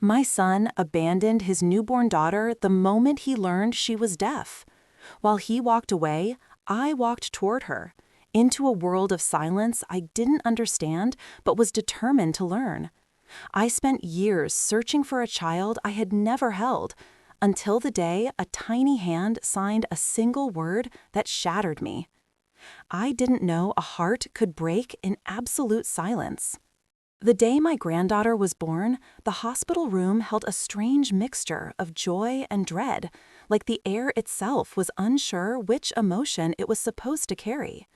My son abandoned his newborn daughter the moment he learned she was deaf. While he walked away, I walked toward her, into a world of silence I didn't understand but was determined to learn. I spent years searching for a child I had never held, until the day a tiny hand signed a single word that shattered me. I didn't know a heart could break in absolute silence. The day my granddaughter was born, the hospital room held a strange mixture of joy and dread, like the air itself was unsure which emotion it was supposed to carry.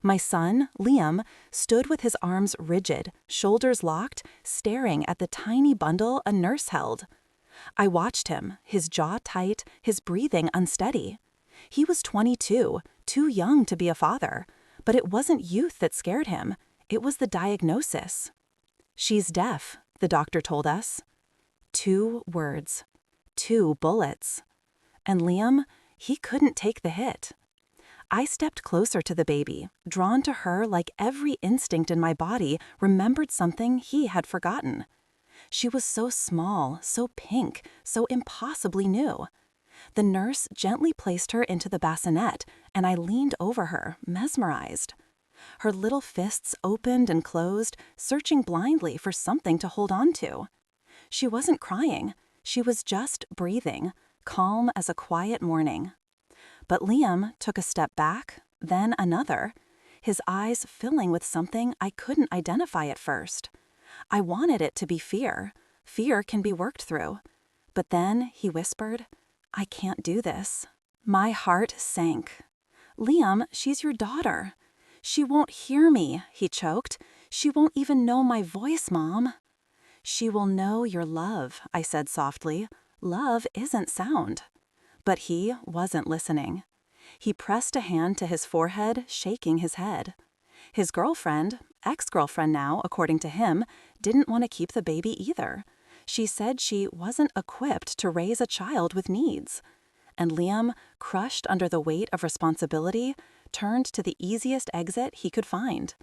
My son, Liam, stood with his arms rigid, shoulders locked, staring at the tiny bundle a nurse held. I watched him, his jaw tight, his breathing unsteady. He was 22, too young to be a father, but it wasn't youth that scared him, it was the diagnosis. "She's deaf," the doctor told us. 2 words. 2 bullets. And Liam, he couldn't take the hit. I stepped closer to the baby, drawn to her like every instinct in my body remembered something he had forgotten. She was so small, so pink, so impossibly new. The nurse gently placed her into the bassinet, and I leaned over her, mesmerized. Her little fists opened and closed, searching blindly for something to hold on to. She wasn't crying. She was just breathing, calm as a quiet morning. But Liam took a step back, then another, his eyes filling with something I couldn't identify at first. I wanted it to be fear. Fear can be worked through. But then he whispered, "I can't do this." My heart sank. "Liam, she's your daughter." "She won't hear me," he choked. "She won't even know my voice, Mom." "She will know your love," I said softly. "Love isn't sound." But he wasn't listening. He pressed a hand to his forehead, shaking his head. His girlfriend, ex-girlfriend now, according to him, didn't want to keep the baby either. She said she wasn't equipped to raise a child with needs. And Liam, crushed under the weight of responsibility, turned to the easiest exit he could find.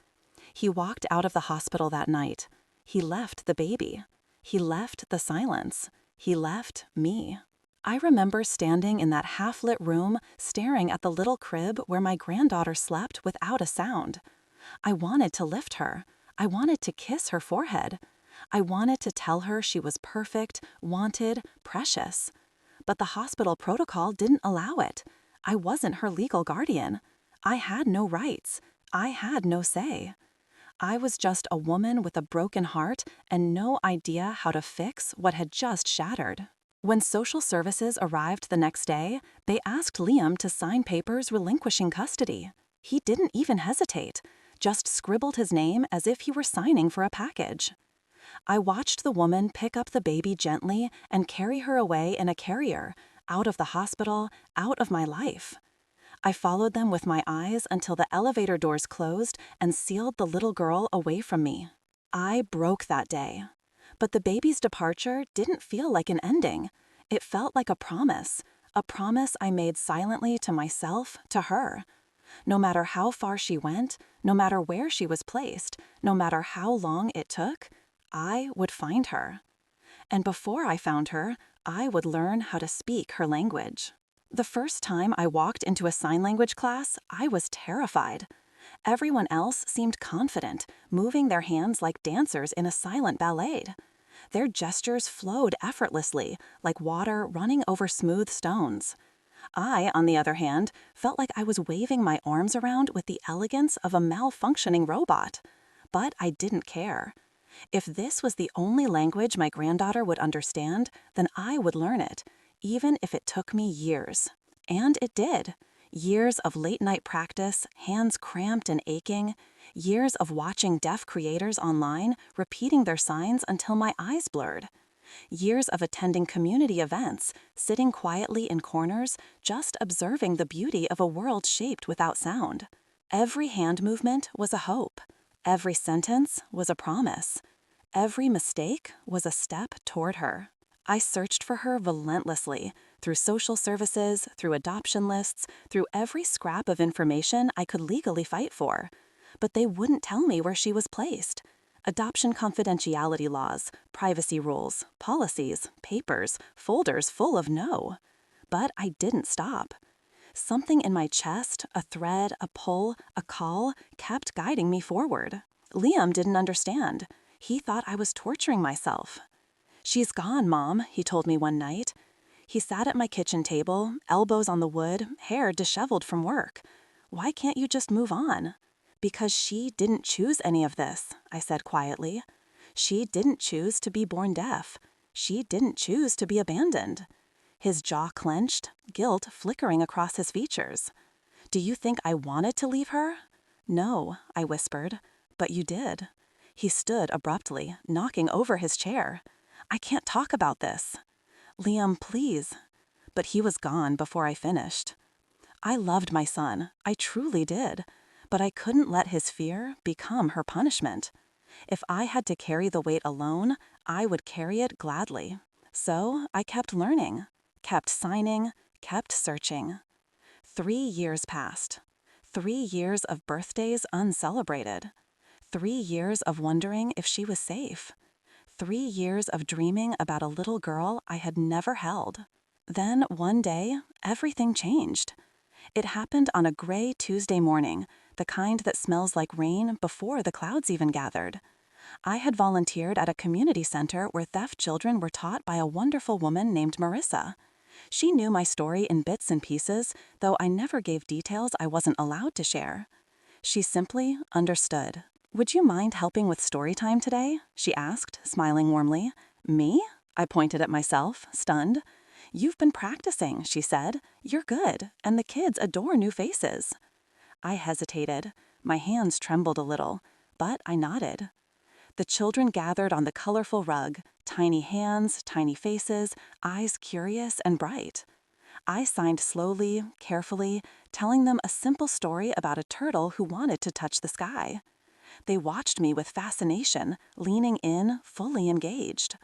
He walked out of the hospital that night. He left the baby. He left the silence. He left me. I remember standing in that half-lit room, staring at the little crib where my granddaughter slept without a sound. I wanted to lift her. I wanted to kiss her forehead. I wanted to tell her she was perfect, wanted, precious. But the hospital protocol didn't allow it. I wasn't her legal guardian. I had no rights. I had no say. I was just a woman with a broken heart and no idea how to fix what had just shattered. When social services arrived the next day, they asked Liam to sign papers relinquishing custody. He didn't even hesitate, just scribbled his name as if he were signing for a package. I watched the woman pick up the baby gently and carry her away in a carrier, out of the hospital, out of my life. I followed them with my eyes until the elevator doors closed and sealed the little girl away from me. I broke that day. But the baby's departure didn't feel like an ending. It felt like a promise I made silently to myself, to her. No matter how far she went, no matter where she was placed, no matter how long it took, I would find her. And before I found her, I would learn how to speak her language. The first time I walked into a sign language class, I was terrified. Everyone else seemed confident, moving their hands like dancers in a silent ballet. Their gestures flowed effortlessly, like water running over smooth stones. I, on the other hand, felt like I was waving my arms around with the elegance of a malfunctioning robot. But I didn't care. If this was the only language my granddaughter would understand, then I would learn it, even if it took me years. And it did. Years of late-night practice, hands cramped and aching, years of watching deaf creators online, repeating their signs until my eyes blurred. Years of attending community events, sitting quietly in corners, just observing the beauty of a world shaped without sound. Every hand movement was a hope. Every sentence was a promise. Every mistake was a step toward her. I searched for her relentlessly, through social services, through adoption lists, through every scrap of information I could legally fight for. But they wouldn't tell me where she was placed. Adoption confidentiality laws, privacy rules, policies, papers, folders full of no. But I didn't stop. Something in my chest, a thread, a pull, a call, kept guiding me forward. Liam didn't understand. He thought I was torturing myself. "She's gone, Mom," he told me one night. He sat at my kitchen table, elbows on the wood, hair disheveled from work. "Why can't you just move on?" "Because she didn't choose any of this," I said quietly. "She didn't choose to be born deaf. She didn't choose to be abandoned." His jaw clenched, guilt flickering across his features. "Do you think I wanted to leave her?" "No," I whispered, "but you did." He stood abruptly, knocking over his chair. "I can't talk about this." "Liam, please." But he was gone before I finished. I loved my son, I truly did, but I couldn't let his fear become her punishment. If I had to carry the weight alone, I would carry it gladly. So I kept learning, kept signing, kept searching. 3 years passed. 3 years of birthdays uncelebrated. 3 years of wondering if she was safe. 3 years of dreaming about a little girl I had never held. Then one day, everything changed. It happened on a gray Tuesday morning, the kind that smells like rain before the clouds even gathered. I had volunteered at a community center where deaf children were taught by a wonderful woman named Marissa. She knew my story in bits and pieces, though I never gave details I wasn't allowed to share. She simply understood. "Would you mind helping with story time today?" she asked, smiling warmly. "Me?" I pointed at myself, stunned. "You've been practicing," she said. "You're good, and the kids adore new faces." I hesitated. My hands trembled a little, but I nodded. The children gathered on the colorful rug, tiny hands, tiny faces, eyes curious and bright. I signed slowly, carefully, telling them a simple story about a turtle who wanted to touch the sky. They watched me with fascination, leaning in, fully engaged.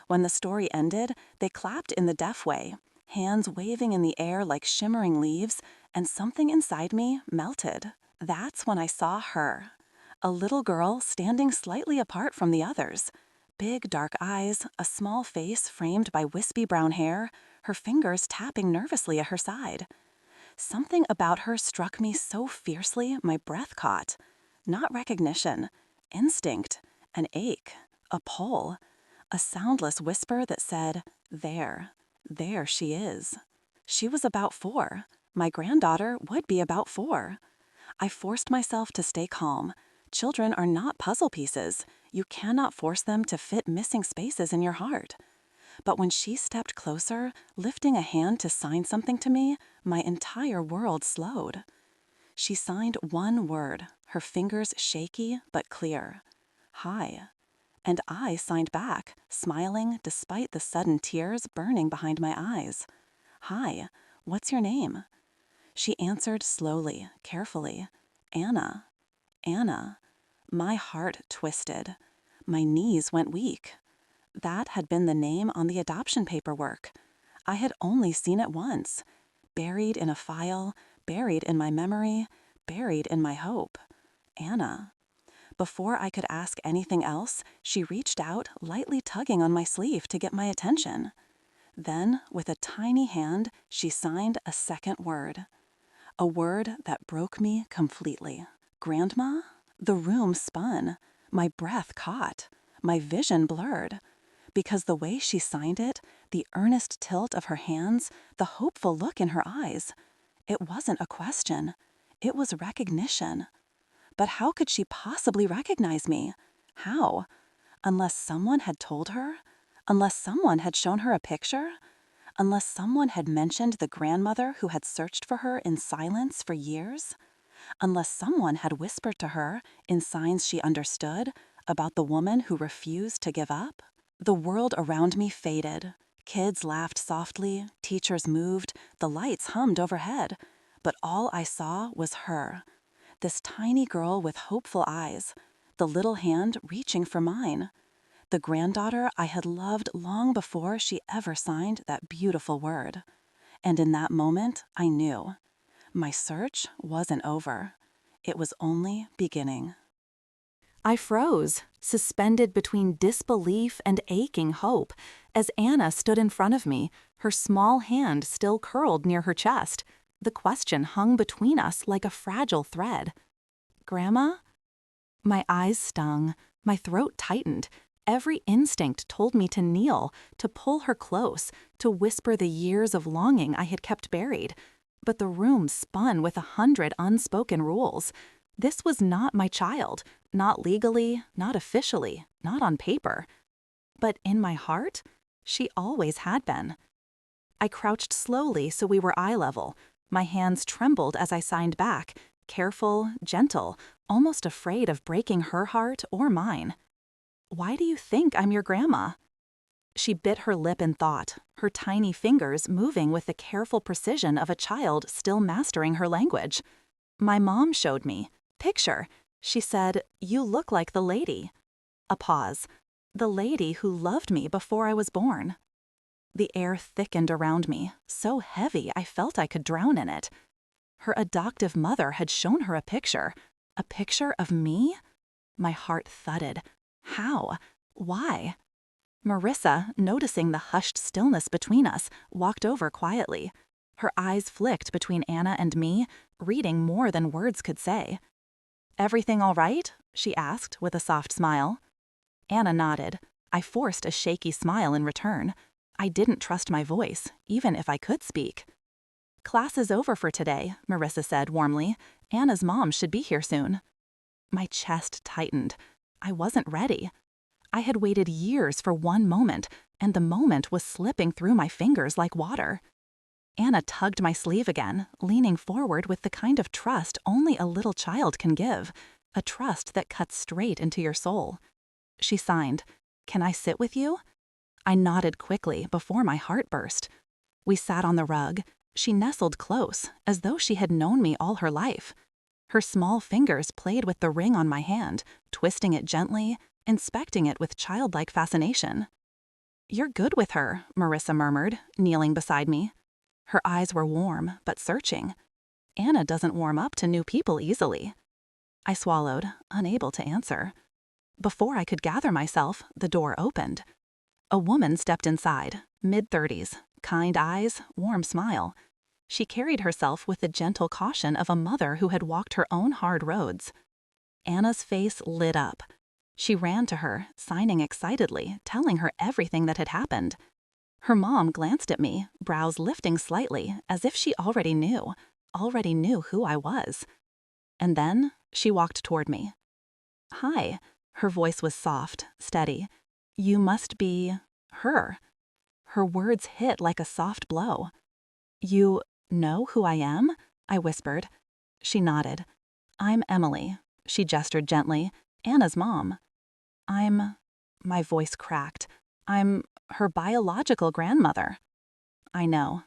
When the story ended, they clapped in the deaf way, hands waving in the air like shimmering leaves, and something inside me melted. That's when I saw her. A little girl standing slightly apart from the others. Big dark eyes, a small face framed by wispy brown hair, her fingers tapping nervously at her side. Something about her struck me so fiercely my breath caught. Not recognition, instinct, an ache, a pull, a soundless whisper that said, there she is. She was about 4. My granddaughter would be about 4. I forced myself to stay calm. Children are not puzzle pieces. You cannot force them to fit missing spaces in your heart. But when she stepped closer, lifting a hand to sign something to me, my entire world slowed. She signed one word, her fingers shaky but clear. "Hi." And I signed back, smiling despite the sudden tears burning behind my eyes. "Hi, what's your name?" She answered slowly, carefully. "Anna." "Anna." My heart twisted. My knees went weak. That had been the name on the adoption paperwork. I had only seen it once. Buried in a file, buried in my memory, buried in my hope. Anna. Before I could ask anything else, she reached out, lightly tugging on my sleeve to get my attention. Then, with a tiny hand, she signed a second word. A word that broke me completely. "Grandma?" The room spun. My breath caught. My vision blurred. Because the way she signed it, the earnest tilt of her hands, the hopeful look in her eyes, it wasn't a question. It was recognition. But how could she possibly recognize me? How? Unless someone had told her? Unless someone had shown her a picture? Unless someone had mentioned the grandmother who had searched for her in silence for years? Unless someone had whispered to her, in signs she understood, about the woman who refused to give up? The world around me faded. Kids laughed softly, teachers moved, the lights hummed overhead. But all I saw was her. This tiny girl with hopeful eyes, the little hand reaching for mine. The granddaughter I had loved long before she ever signed that beautiful word. And in that moment, I knew. My search wasn't over. It was only beginning. I froze, suspended between disbelief and aching hope, as Anna stood in front of me, her small hand still curled near her chest. The question hung between us like a fragile thread. "Grandma?" My eyes stung, my throat tightened. Every instinct told me to kneel, to pull her close, to whisper the years of longing I had kept buried. But the room spun with 100 unspoken rules. This was not my child, not legally, not officially, not on paper. But in my heart, she always had been. I crouched slowly so we were eye level. My hands trembled as I signed back, careful, gentle, almost afraid of breaking her heart or mine. "Why do you think I'm your grandma?" She bit her lip in thought, her tiny fingers moving with the careful precision of a child still mastering her language. "My mom showed me. Picture. She said, 'You look like the lady.'" A pause. "The lady who loved me before I was born." The air thickened around me, so heavy I felt I could drown in it. Her adoptive mother had shown her a picture of me? My heart thudded. How? Why? Marissa, noticing the hushed stillness between us, walked over quietly. Her eyes flicked between Anna and me, reading more than words could say. "Everything all right?" she asked with a soft smile. Anna nodded. I forced a shaky smile in return. I didn't trust my voice, even if I could speak. "Class is over for today," Marissa said warmly. "Anna's mom should be here soon." My chest tightened. I wasn't ready. I had waited years for one moment, and the moment was slipping through my fingers like water. Anna tugged my sleeve again, leaning forward with the kind of trust only a little child can give, a trust that cuts straight into your soul. She signed, "Can I sit with you?" I nodded quickly before my heart burst. We sat on the rug. She nestled close, as though she had known me all her life. Her small fingers played with the ring on my hand, twisting it gently, inspecting it with childlike fascination. "You're good with her," Marissa murmured, kneeling beside me. Her eyes were warm, but searching. "Anna doesn't warm up to new people easily." I swallowed, unable to answer. Before I could gather myself, the door opened. A woman stepped inside, mid-30s, kind eyes, warm smile. She carried herself with the gentle caution of a mother who had walked her own hard roads. Anna's face lit up. She ran to her, signing excitedly, telling her everything that had happened. Her mom glanced at me, brows lifting slightly, as if she already knew who I was. And then she walked toward me. "Hi." Her voice was soft, steady. "You must be her." Her words hit like a soft blow. "You know who I am?" I whispered. She nodded. "I'm Emily." She gestured gently. "Anna's mom." My voice cracked. "I'm her biological grandmother." "I know."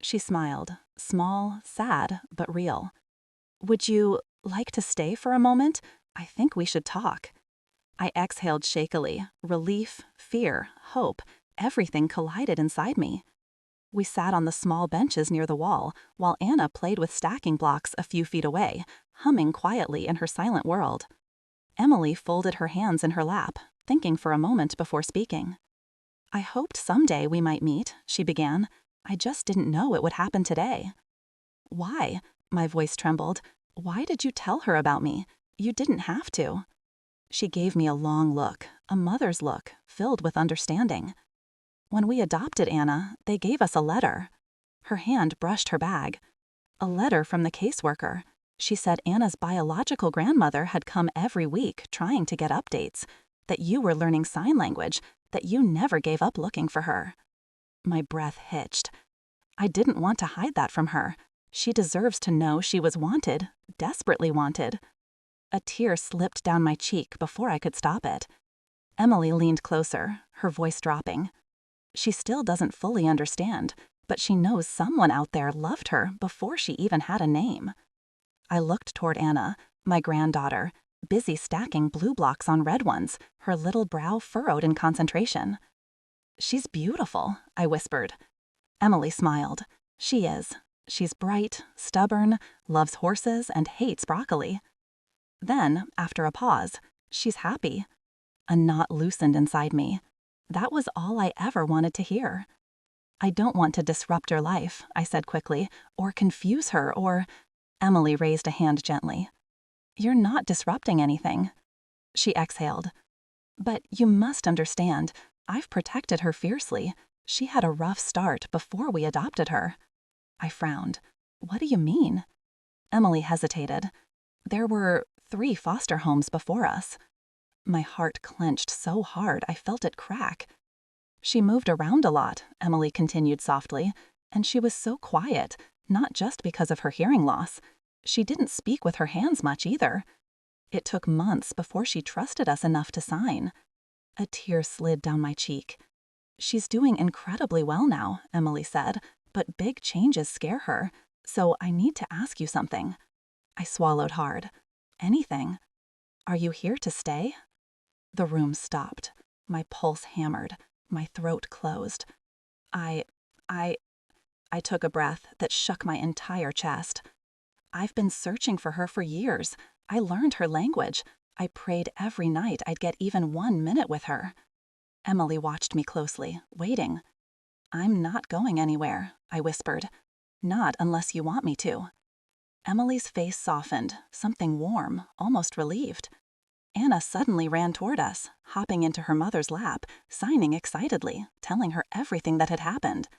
She smiled, small, sad, but real. "Would you like to stay for a moment? I think we should talk." I exhaled shakily. Relief, fear, hope, everything collided inside me. We sat on the small benches near the wall, while Anna played with stacking blocks a few feet away, humming quietly in her silent world. Emily folded her hands in her lap, thinking for a moment before speaking. "I hoped someday we might meet," she began. "I just didn't know it would happen today." "Why?" My voice trembled. "Why did you tell her about me? You didn't have to." She gave me a long look, a mother's look, filled with understanding. "When we adopted Anna, they gave us a letter." Her hand brushed her bag. "A letter from the caseworker. She said Anna's biological grandmother had come every week trying to get updates, that you were learning sign language, that you never gave up looking for her." My breath hitched. I didn't want to hide that from her. She deserves to know she was wanted, desperately wanted. A tear slipped down my cheek before I could stop it. Emily leaned closer, her voice dropping. "She still doesn't fully understand, but she knows someone out there loved her before she even had a name." I looked toward Anna, my granddaughter, busy stacking blue blocks on red ones, her little brow furrowed in concentration. "She's beautiful," I whispered. Emily smiled. "She is. She's bright, stubborn, loves horses, and hates broccoli." Then, after a pause, "She's happy." A knot loosened inside me. That was all I ever wanted to hear. I don't want to disrupt your life, I said quickly, or confuse her, or... Emily raised a hand gently. You're not disrupting anything. She exhaled. But you must understand, I've protected her fiercely. She had a rough start before we adopted her. I frowned. What do you mean? Emily hesitated. There were 3 foster homes before us. My heart clenched so hard I felt it crack. She moved around a lot, Emily continued softly, and she was so quiet, not just because of her hearing loss. She didn't speak with her hands much either. It took months before she trusted us enough to sign. A tear slid down my cheek. She's doing incredibly well now, Emily said, but big changes scare her, so I need to ask you something. I swallowed hard. Anything. Are you here to stay? The room stopped. My pulse hammered. My throat closed. I took a breath that shook my entire chest. I've been searching for her for years. I learned her language. I prayed every night I'd get even 1 minute with her. Emily watched me closely, waiting. I'm not going anywhere, I whispered. Not unless you want me to. Emily's face softened, something warm, almost relieved. Anna suddenly ran toward us, hopping into her mother's lap, signing excitedly, telling her everything that had happened.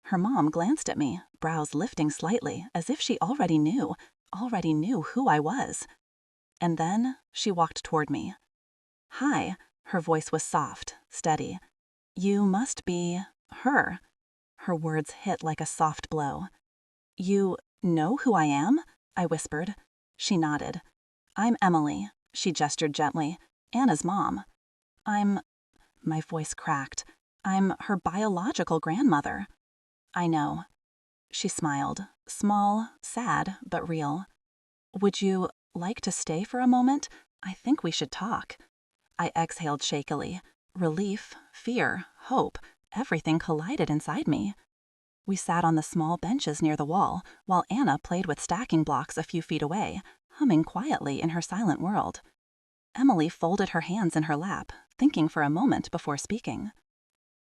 Her mom glanced at me, brows lifting slightly, as if she already knew who I was. And then she walked toward me. Hi, her voice was soft, steady. You must be her. Her words hit like a soft blow. You know who I am? I whispered. She nodded. I'm Emily, she gestured gently, Anna's mom. My voice cracked. I'm her biological grandmother. I know. She smiled, small, sad, but real. Would you like to stay for a moment? I think we should talk. I exhaled shakily. Relief, fear, hope, everything collided inside me. We sat on the small benches near the wall, while Anna played with stacking blocks a few feet away, humming quietly in her silent world. Emily folded her hands in her lap, thinking for a moment before speaking.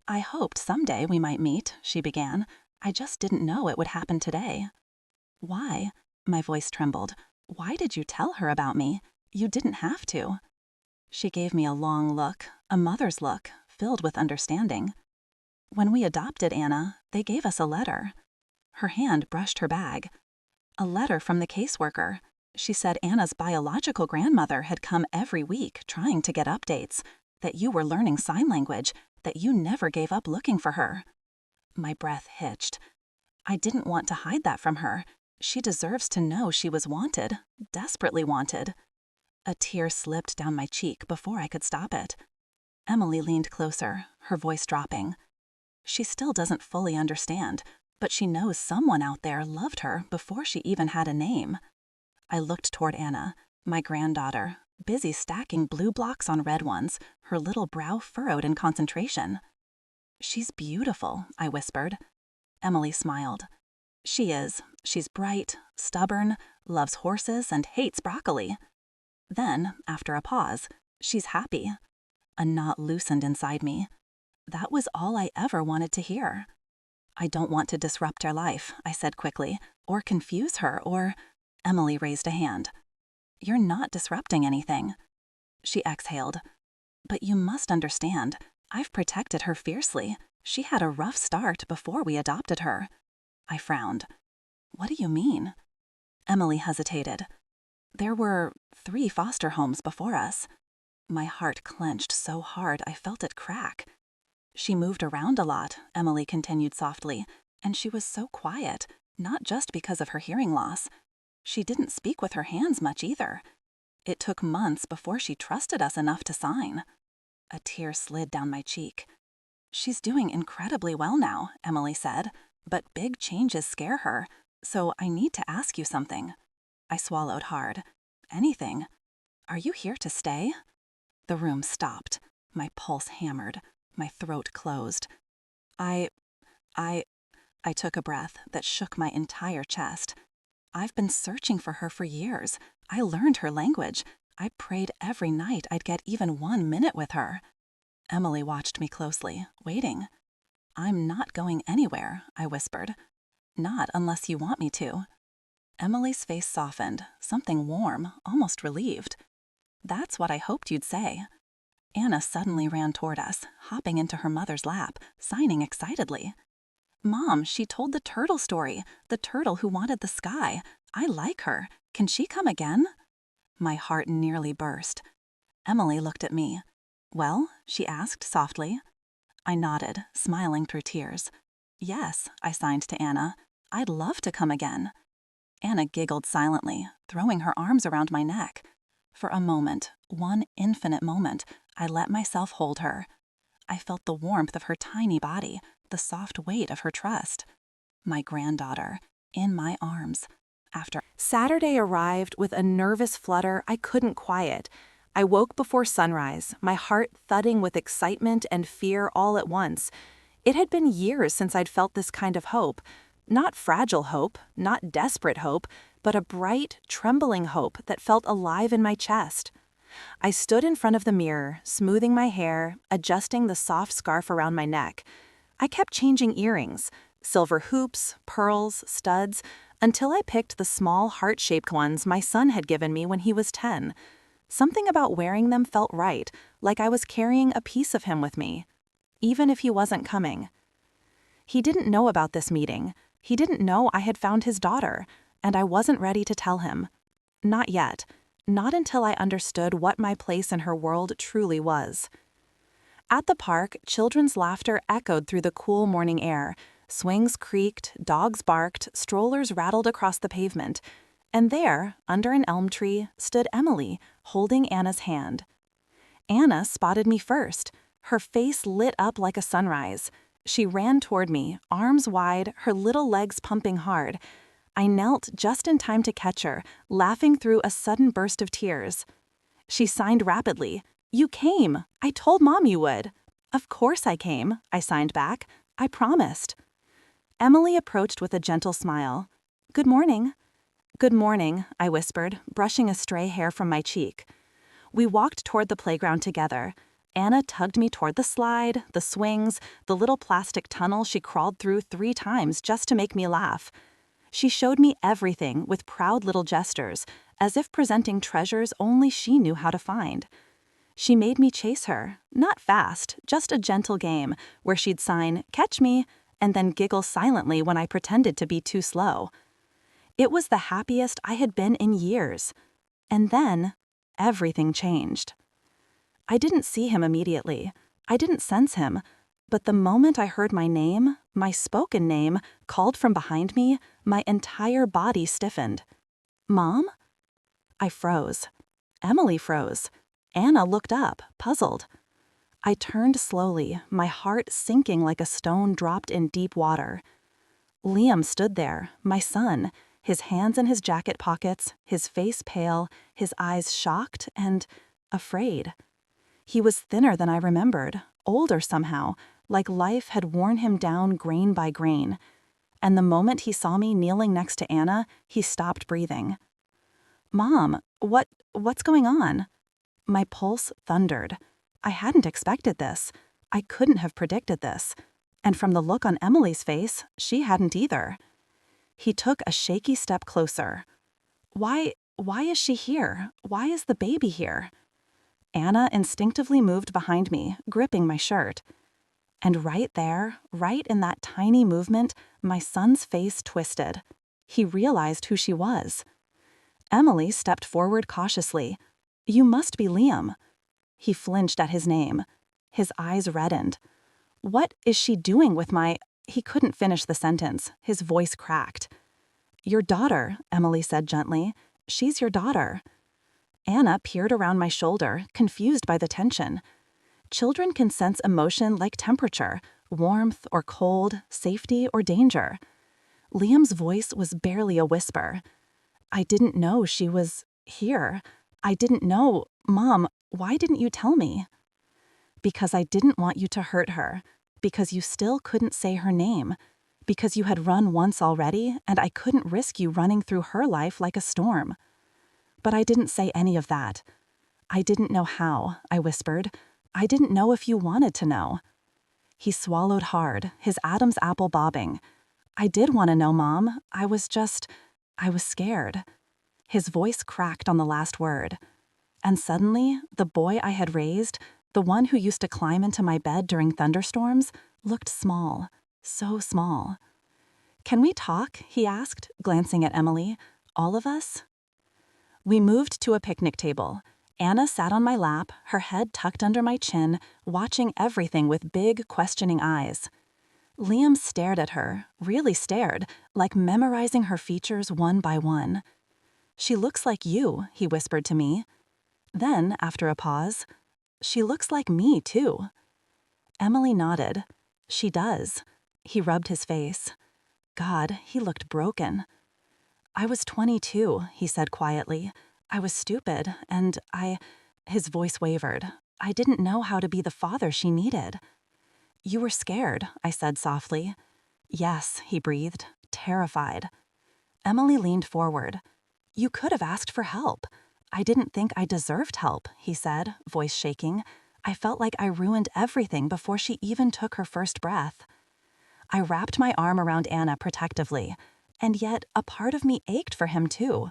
I hoped someday we might meet, she began. I just didn't know it would happen today. Why? My voice trembled. Why did you tell her about me? You didn't have to. She gave me a long look, a mother's look, filled with understanding. When we adopted Anna, they gave us a letter. Her hand brushed her bag. A letter from the caseworker. She said Anna's biological grandmother had come every week trying to get updates, that you were learning sign language, that you never gave up looking for her. My breath hitched. I didn't want to hide that from her. She deserves to know she was wanted, desperately wanted. A tear slipped down my cheek before I could stop it. Emily leaned closer, her voice dropping. She still doesn't fully understand, but she knows someone out there loved her before she even had a name. I looked toward Anna, my granddaughter, busy stacking blue blocks on red ones, her little brow furrowed in concentration. She's beautiful, I whispered. Emily smiled. She is. She's bright, stubborn, loves horses, and hates broccoli. Then, after a pause, she's happy. A knot loosened inside me. That was all I ever wanted to hear. I don't want to disrupt her life, I said quickly, or confuse her, or... Emily raised a hand. You're not disrupting anything. She exhaled. But you must understand, I've protected her fiercely. She had a rough start before we adopted her. I frowned. What do you mean? Emily hesitated. There were 3 foster homes before us. My heart clenched so hard I felt it crack. She moved around a lot, Emily continued softly, and she was so quiet, not just because of her hearing loss. She didn't speak with her hands much either. It took months before she trusted us enough to sign. A tear slid down my cheek. She's doing incredibly well now, Emily said, but big changes scare her, so I need to ask you something. I swallowed hard. Anything. Are you here to stay? The room stopped. My pulse hammered. My throat closed. I took a breath that shook my entire chest. I've been searching for her for years. I learned her language. I prayed every night I'd get even 1 minute with her. Emily watched me closely, waiting. I'm not going anywhere, I whispered. Not unless you want me to. Emily's face softened, something warm, almost relieved. That's what I hoped you'd say. Anna suddenly ran toward us, hopping into her mother's lap, signing excitedly. Mom, she told the turtle story, the turtle who wanted the sky. I like her. Can she come again? My heart nearly burst. Emily looked at me. Well, she asked softly. I nodded, smiling through tears. Yes, I signed to Anna. I'd love to come again. Anna giggled silently, throwing her arms around my neck. For a moment, one infinite moment, I let myself hold her. I felt the warmth of her tiny body, the soft weight of her trust. My granddaughter, in my arms. After Saturday arrived with a nervous flutter I couldn't quiet. I woke before sunrise, my heart thudding with excitement and fear all at once. It had been years since I'd felt this kind of hope. Not fragile hope, not desperate hope, but a bright, trembling hope that felt alive in my chest. I stood in front of the mirror, smoothing my hair, adjusting the soft scarf around my neck. I kept changing earrings, silver hoops, pearls, studs, until I picked the small heart-shaped ones my son had given me when he was 10. Something about wearing them felt right, like I was carrying a piece of him with me, even if he wasn't coming. He didn't know about this meeting. He didn't know I had found his daughter, and I wasn't ready to tell him. Not yet. Not until I understood what my place in her world truly was. At the park, children's laughter echoed through the cool morning air. Swings creaked, dogs barked, strollers rattled across the pavement. And there, under an elm tree, stood Emily, holding Anna's hand. Anna spotted me first. Her face lit up like a sunrise. She ran toward me, arms wide, her little legs pumping hard. I knelt just in time to catch her, laughing through a sudden burst of tears. She signed rapidly. You came. I told Mom you would. Of course I came, I signed back. I promised. Emily approached with a gentle smile. Good morning. Good morning, I whispered, brushing a stray hair from my cheek. We walked toward the playground together. Anna tugged me toward the slide, the swings, the little plastic tunnel she crawled through 3 times just to make me laugh. She showed me everything with proud little gestures, as if presenting treasures only she knew how to find. She made me chase her, not fast, just a gentle game, where she'd sign, "Catch me," and then giggle silently when I pretended to be too slow. It was the happiest I had been in years. And then, everything changed. I didn't see him immediately. I didn't sense him. But the moment I heard my name, my spoken name, called from behind me, my entire body stiffened. Mom? I froze. Emily froze. Anna looked up, puzzled. I turned slowly, my heart sinking like a stone dropped in deep water. Liam stood there, my son, his hands in his jacket pockets, his face pale, his eyes shocked and afraid. He was thinner than I remembered, older somehow, like life had worn him down grain by grain. And the moment he saw me kneeling next to Anna, he stopped breathing. Mom, what's going on? My pulse thundered. I hadn't expected this. I couldn't have predicted this. And from the look on Emily's face, she hadn't either. He took a shaky step closer. Why is she here? Why is the baby here? Anna instinctively moved behind me, gripping my shirt. And right there, right in that tiny movement, my son's face twisted. He realized who she was. Emily stepped forward cautiously. You must be Liam. He flinched at his name. His eyes reddened. What is she doing with my... He couldn't finish the sentence. His voice cracked. Your daughter, Emily said gently. She's your daughter. Anna peered around my shoulder, confused by the tension. Children can sense emotion like temperature, warmth or cold, safety or danger. Liam's voice was barely a whisper. I didn't know she was here. I didn't know. Mom, why didn't you tell me? Because I didn't want you to hurt her. Because you still couldn't say her name. Because you had run once already, and I couldn't risk you running through her life like a storm. But I didn't say any of that. I didn't know how, I whispered. I didn't know if you wanted to know. He swallowed hard, his Adam's apple bobbing. I did want to know, Mom. I was scared. His voice cracked on the last word. And suddenly, the boy I had raised, the one who used to climb into my bed during thunderstorms, looked small, so small. Can we talk? He asked, glancing at Emily. All of us? We moved to a picnic table. Anna sat on my lap, her head tucked under my chin, watching everything with big, questioning eyes. Liam stared at her, really stared, like memorizing her features one by one. She looks like you, he whispered to me. Then, after a pause, she looks like me, too. Emily nodded. She does. He rubbed his face. God, he looked broken. I was 22, he said quietly. I was stupid, and his voice wavered. I didn't know how to be the father she needed. You were scared, I said softly. Yes, he breathed, terrified. Emily leaned forward. You could have asked for help. I didn't think I deserved help, he said, voice shaking. I felt like I ruined everything before she even took her first breath. I wrapped my arm around Anna protectively, and yet a part of me ached for him too.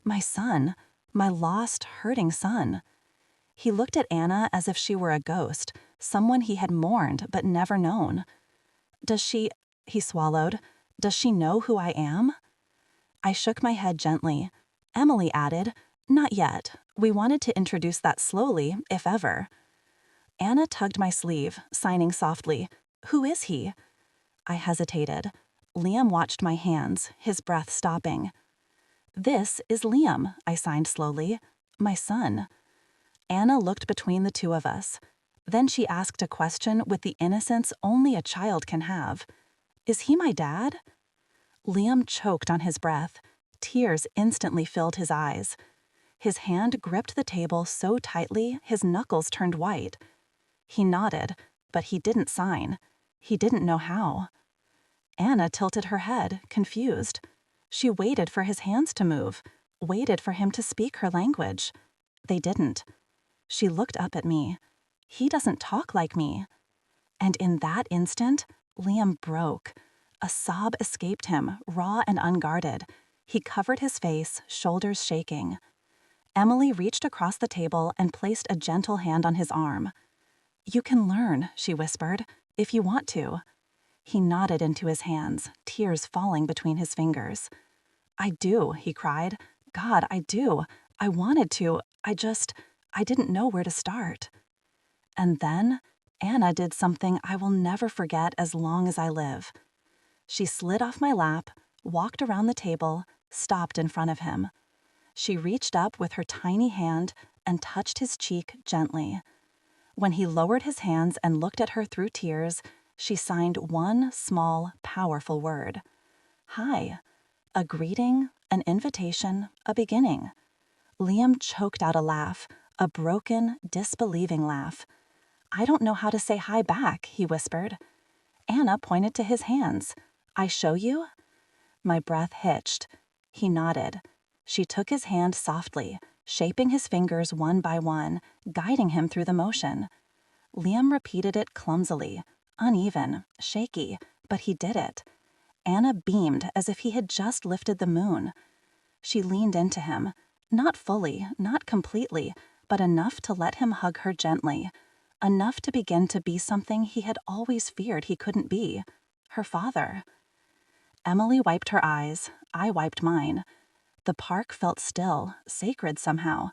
My son, my lost, hurting son. He looked at Anna as if she were a ghost, someone he had mourned but never known. Does she, he swallowed, does she know who I am? I shook my head gently. Emily added, not yet. We wanted to introduce that slowly, if ever. Anna tugged my sleeve, signing softly, Who is he? I hesitated. Liam watched my hands, his breath stopping. This is Liam, I signed slowly. My son. Anna looked between the two of us. Then she asked a question with the innocence only a child can have. Is he my dad? Liam choked on his breath. Tears instantly filled his eyes. His hand gripped the table so tightly his knuckles turned white. He nodded, but he didn't sign. He didn't know how. Anna tilted her head, confused. She waited for his hands to move, waited for him to speak her language. They didn't. She looked up at me. He doesn't talk like me. And in that instant, Liam broke. A sob escaped him, raw and unguarded. He covered his face, shoulders shaking. Emily reached across the table and placed a gentle hand on his arm. You can learn, she whispered, if you want to. He nodded into his hands, tears falling between his fingers. I do, he cried. God, I do. I wanted to. I didn't know where to start. And then, Anna did something I will never forget as long as I live. She slid off my lap, walked around the table, stopped in front of him. She reached up with her tiny hand and touched his cheek gently. When he lowered his hands and looked at her through tears, she signed one small, powerful word. Hi. A greeting, an invitation, a beginning. Liam choked out a laugh, a broken, disbelieving laugh. I don't know how to say hi back, he whispered. Anna pointed to his hands. I show you? My breath hitched. He nodded. She took his hand softly, shaping his fingers one by one, guiding him through the motion. Liam repeated it clumsily, uneven, shaky, but he did it. Anna beamed as if he had just lifted the moon. She leaned into him, not fully, not completely, but enough to let him hug her gently, enough to begin to be something he had always feared he couldn't be, her father. Emily wiped her eyes, I wiped mine. The park felt still, sacred somehow.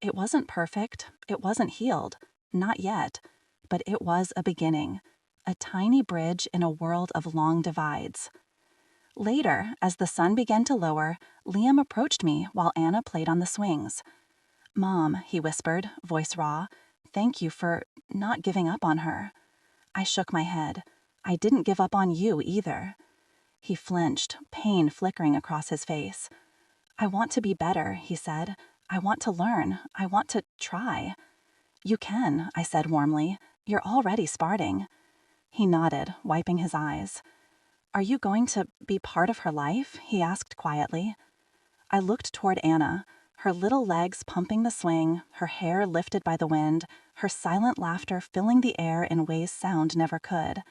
It wasn't perfect, it wasn't healed, not yet, but it was a beginning, a tiny bridge in a world of long divides. Later, as the sun began to lower, Liam approached me while Anna played on the swings. Mom, he whispered, voice raw, thank you for not giving up on her. I shook my head. I didn't give up on you either. He flinched, pain flickering across his face. I want to be better, he said. I want to learn. I want to try. You can, I said warmly. You're already sparting. He nodded, wiping his eyes. Are you going to be part of her life? He asked quietly. I looked toward Anna. her little legs pumping the swing, her hair lifted by the wind, her silent laughter filling the air in ways sound never could.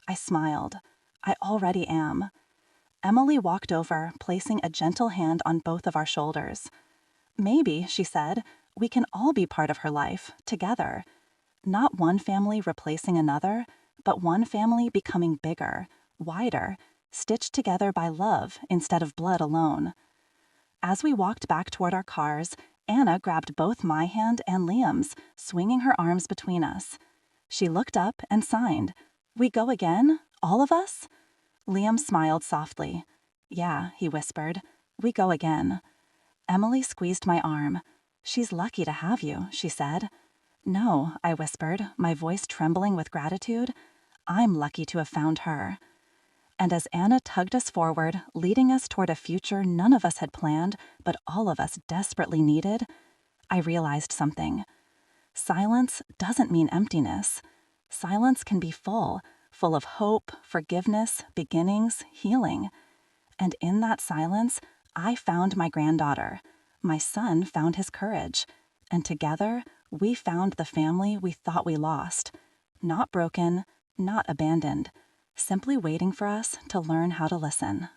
I smiled. I already am. Emily walked over, placing a gentle hand on both of our shoulders. Maybe, she said, we can all be part of her life, together. Not one family replacing another, but one family becoming bigger, wider, stitched together by love instead of blood alone. As we walked back toward our cars, Anna grabbed both my hand and Liam's, swinging her arms between us. She looked up and signed. "We go again? All of us?" Liam smiled softly. "Yeah," he whispered. "We go again." Emily squeezed my arm. "She's lucky to have you," she said. "No," I whispered, my voice trembling with gratitude. "I'm lucky to have found her." And as Anna tugged us forward, leading us toward a future none of us had planned, but all of us desperately needed, I realized something. Silence doesn't mean emptiness. Silence can be full of hope, forgiveness, beginnings, healing. And in that silence, I found my granddaughter. My son found his courage. And together, we found the family we thought we lost. Not broken, not abandoned, simply waiting for us to learn how to listen.